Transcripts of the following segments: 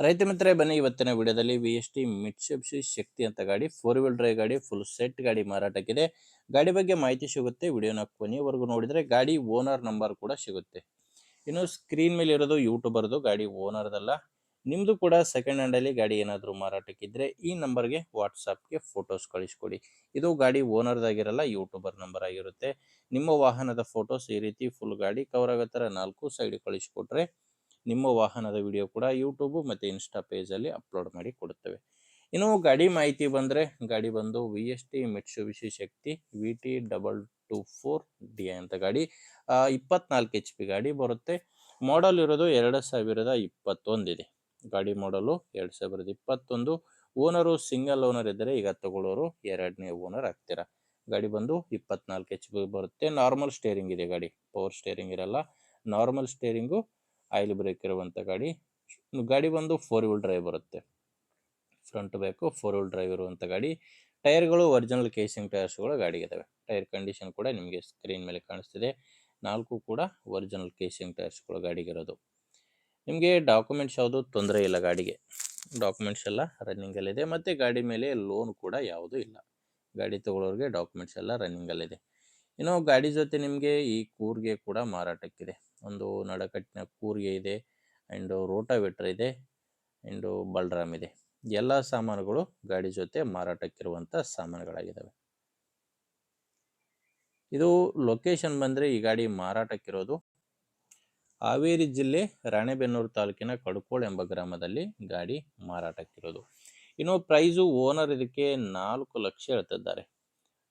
ರೈತ ಮಿತ್ರರೇ ಬನ್ನಿ ಇವತ್ತಿನ ವಿಡಿಯೋದಲ್ಲಿ ವಿ-ಎಸ್-ಟಿ ಮಿಟ್ಸುಬಿಷಿ ಶಕ್ತಿ ಅಂತ ಗಾಡಿ 4 ವೀಲ್ ಡ್ರೈವ್ ಗಾಡಿ ಫುಲ್ ಸೆಟ್ ಗಾಡಿ ಮಾರಾಟಕ್ಕಿದೆ. ಗಾಡಿ ಬಗ್ಗೆ ಮಾಹಿತಿ ಸಿಗುತ್ತೆ. ವಿಡಿಯೋನ ಕೊನೆಯವರೆಗೂ ನೋಡಿದ್ರೆ ಗಾಡಿ ಓನರ್ ನಂಬರ್ ಕೂಡ ಸಿಗುತ್ತೆ. ಇನ್ನು ಸ್ಕ್ರೀನ್ ಮೇಲೆ ಇರೋದು ಯೂಟ್ಯೂಬರ್ದು, ಗಾಡಿ ಓನರ್ದಲ್ಲ. ನಿಮ್ಮದು ಕೂಡ ಸೆಕೆಂಡ್ ಹ್ಯಾಂಡಲ್ಲಿ ಗಾಡಿ ಏನಾದರೂ ಮಾರಾಟಕ್ಕಿದ್ರೆ ಈ ನಂಬರ್ಗೆ ವಾಟ್ಸಪ್ಗೆ ಫೋಟೋಸ್ ಕಳಿಸ್ಕೊಡಿ. ಇದು ಗಾಡಿ ಓನರ್ದಾಗಿರಲ್ಲ, ಯೂಟ್ಯೂಬರ್ ನಂಬರ್ ಆಗಿರುತ್ತೆ. ನಿಮ್ಮ ವಾಹನದ ಫೋಟೋಸ್ ಈ ರೀತಿ ಫುಲ್ ಗಾಡಿ ಕವರ್ ಆಗೋ ಥರ 4 ಸೈಡ್ ಕಳಿಸ್ಕೊಟ್ರೆ ನಿಮ್ಮ ವಾಹನದ ವಿಡಿಯೋ ಕೂಡ ಯೂಟ್ಯೂಬ್ ಮತ್ತು ಇನ್ಸ್ಟಾ ಪೇಜಲ್ಲಿ ಅಪ್ಲೋಡ್ ಮಾಡಿ ಕೊಡುತ್ತೇವೆ. ಇನ್ನು ಗಾಡಿ ಮಾಹಿತಿ ಬಂದರೆ ಗಾಡಿ ಬಂದು ವಿ-ಎಸ್-ಟಿ ಮಿಟ್ಸುಬಿಷಿ ಶಕ್ತಿ VT224D ಅಂತ ಗಾಡಿ 24 HP ಗಾಡಿ ಬರುತ್ತೆ. ಮಾಡಲ್ ಇರೋದು 2021 ಇದೆ. ಗಾಡಿ ಮಾಡಲು 2021. ಓನರು ಸಿಂಗಲ್ ಓನರ್ ಇದ್ದರೆ ಈಗ ತಗೊಳ್ಳೋರು 2ನೇ ಓನರ್ ಆಗ್ತೀರಾ. ಗಾಡಿ ಬಂದು 24 HP ಬರುತ್ತೆ. ನಾರ್ಮಲ್ ಸ್ಟೇರಿಂಗ್ ಇದೆ ಗಾಡಿ, ಪವರ್ ಸ್ಟೇರಿಂಗ್ ಇರಲ್ಲ, ನಾರ್ಮಲ್ ಸ್ಟೇರಿಂಗು, ಆಯಿಲ್ ಬ್ರೇಕ್ ಇರುವಂಥ ಗಾಡಿ. ಗಾಡಿ ಬಂದು 4 ವೀಲ್ ಡ್ರೈವ್ ಬರುತ್ತೆ. ಫ್ರಂಟ್ ಬ್ಯಾಕು 4 ವೀಲ್ ಡ್ರೈವ್ ಇರುವಂಥ ಗಾಡಿ. ಟೈರ್ಗಳು ಒರಿಜಿನಲ್ ಕೇಸಿಂಗ್ ಟೈರ್ಸ್ಗಳು ಗಾಡಿಗಿದ್ದಾವೆ. ಟೈರ್ ಕಂಡೀಷನ್ ಕೂಡ ನಿಮಗೆ ಸ್ಕ್ರೀನ್ ಮೇಲೆ ಕಾಣಿಸ್ತಿದೆ. 4 ಕೂಡ ಒರಿಜಿನಲ್ ಕೇಸಿಂಗ್ ಟೈರ್ಸ್ಗಳು ಗಾಡಿಗಿರೋದು. ನಿಮಗೆ ಡಾಕ್ಯುಮೆಂಟ್ಸ್ ಯಾವುದು ತೊಂದರೆ ಇಲ್ಲ ಗಾಡಿಗೆ. ಡಾಕ್ಯುಮೆಂಟ್ಸ್ ಎಲ್ಲ ರನ್ನಿಂಗಲ್ಲಿದೆ ಮತ್ತು ಗಾಡಿ ಮೇಲೆ ಲೋನ್ ಕೂಡ ಯಾವುದೂ ಇಲ್ಲ. ಗಾಡಿ ತೊಗೊಳ್ಳೋರಿಗೆ ಡಾಕ್ಯುಮೆಂಟ್ಸ್ ಎಲ್ಲ ರನ್ನಿಂಗಲ್ಲಿದೆ. ಇನ್ನು ಗಾಡಿ ಜೊತೆ ನಿಮಗೆ ಈ ಕೂರ್ಗೆ ಕೂಡ ಮಾರಾಟಕ್ಕಿದೆ. ಒಂದು ನಡಕಟ್ಟಿನ ಕೂರ್ಗೆ ಇದೆ, ಆ್ಯಂಡು ರೋಟಾವೇಟ್ರ್ ಇದೆ, ಆ್ಯಂಡು ಬಲ್ಡ್ರಾಮ್ ಇದೆ. ಎಲ್ಲ ಸಾಮಾನುಗಳು ಗಾಡಿ ಜೊತೆ ಮಾರಾಟಕ್ಕಿರುವಂಥ ಸಾಮಾನುಗಳಾಗಿದ್ದಾವೆ. ಇದು ಲೊಕೇಶನ್ ಬಂದರೆ ಈ ಗಾಡಿ ಮಾರಾಟಕ್ಕಿರೋದು ಹಾವೇರಿ ಜಿಲ್ಲೆ ರಾಣೆಬೆನ್ನೂರು ತಾಲೂಕಿನ ಕಡ್ಕೋಳ ಎಂಬ ಗ್ರಾಮದಲ್ಲಿ ಗಾಡಿ ಮಾರಾಟಕ್ಕಿರೋದು. ಇನ್ನು ಪ್ರೈಸು ಓನರ್ ಇದಕ್ಕೆ 4 ಲಕ್ಷ ಹೇಳ್ತಿದ್ದಾರೆ.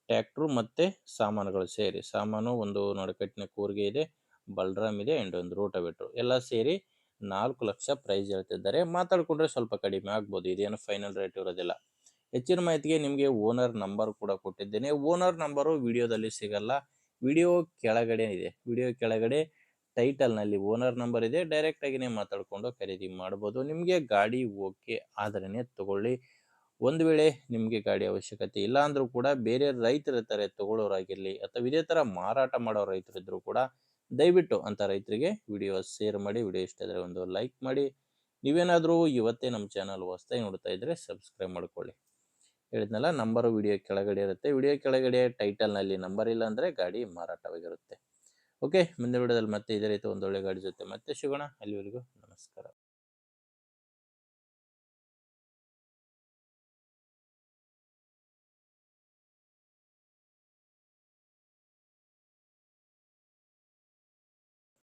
ಟ್ಯಾಕ್ಟ್ರು ಮತ್ತು ಸಾಮಾನುಗಳು ಸೇರಿ, ಸಾಮಾನು ಒಂದು ನಡುಕಟ್ಟಿನ ಕೂರ್ಗೆ ಇದೆ, ಬಲ್ಡ್ರಾಮ್ ಇದೆ, ಆ್ಯಂಡ್ ಒಂದು ರೋಟಾವೇಟ್ರು ಎಲ್ಲ ಸೇರಿ 4 ಲಕ್ಷ ಪ್ರೈಸ್ ಹೇಳ್ತಿದ್ದಾರೆ. ಮಾತಾಡಿಕೊಂಡ್ರೆ ಸ್ವಲ್ಪ ಕಡಿಮೆ ಆಗ್ಬೋದು, ಇದೇನು ಫೈನಲ್ ರೇಟ್ ಇರೋದಿಲ್ಲ. ಹೆಚ್ಚಿನ ಮಾಹಿತಿಗೆ ನಿಮಗೆ ಓನರ್ ನಂಬರ್ ಕೂಡ ಕೊಟ್ಟಿದ್ದೇನೆ. ಓನರ್ ನಂಬರು ವಿಡಿಯೋದಲ್ಲಿ ಸಿಗಲ್ಲ, ವಿಡಿಯೋ ಕೆಳಗಡೆ ಇದೆ. ವಿಡಿಯೋ ಕೆಳಗಡೆ ಟೈಟಲ್ನಲ್ಲಿ ಓನರ್ ನಂಬರ್ ಇದೆ. ಡೈರೆಕ್ಟಾಗಿಯೇ ಮಾತಾಡಿಕೊಂಡು ಖರೀದಿ ಮಾಡ್ಬೋದು. ನಿಮಗೆ ಗಾಡಿ ಓಕೆ ಆದ್ರೇ ತಗೊಳ್ಳಿ. ಒಂದು ವೇಳೆ ನಿಮಗೆ ಗಾಡಿ ಅವಶ್ಯಕತೆ ಇಲ್ಲ ಅಂದರೂ ಕೂಡ ಬೇರೆ ರೈತರು ಇರ್ತಾರೆ ತಗೊಳ್ಳೋರಾಗಿರಲಿ, ಅಥವಾ ಇದೇ ಥರ ಮಾರಾಟ ಮಾಡೋ ರೈತರಿದ್ದರೂ ಕೂಡ ದಯವಿಟ್ಟು ಅಂಥ ರೈತರಿಗೆ ವಿಡಿಯೋ ಶೇರ್ ಮಾಡಿ. ವಿಡಿಯೋ ಇಷ್ಟ ಆದರೆ ಒಂದು ಲೈಕ್ ಮಾಡಿ. ನೀವೇನಾದರೂ ಇವತ್ತೇ ನಮ್ಮ ಚಾನಲ್ ಹೊಸದಾಗಿ ನೋಡ್ತಾ ಇದ್ದರೆ ಸಬ್ಸ್ಕ್ರೈಬ್ ಮಾಡ್ಕೊಳ್ಳಿ. ಹೇಳಿದ್ನಲ್ಲ, ನಂಬರು ವಿಡಿಯೋ ಕೆಳಗಡೆ ಇರುತ್ತೆ. ವಿಡಿಯೋ ಕೆಳಗಡೆ ಟೈಟಲ್ನಲ್ಲಿ ನಂಬರ್ ಇಲ್ಲ ಅಂದರೆ ಗಾಡಿ ಮಾರಾಟವಾಗಿರುತ್ತೆ. ಓಕೆ, ಮುಂದಿನ ವಿಡಿಯೋದಲ್ಲಿ ಮತ್ತೆ ಇದೇ ರೀತಿ ಒಂದೊಳ್ಳೆ ಗಾಡಿ ಜೊತೆ ಮತ್ತೆ ಸಿಗೋಣ. ಅಲ್ಲಿವರೆಗೂ ನಮಸ್ಕಾರ.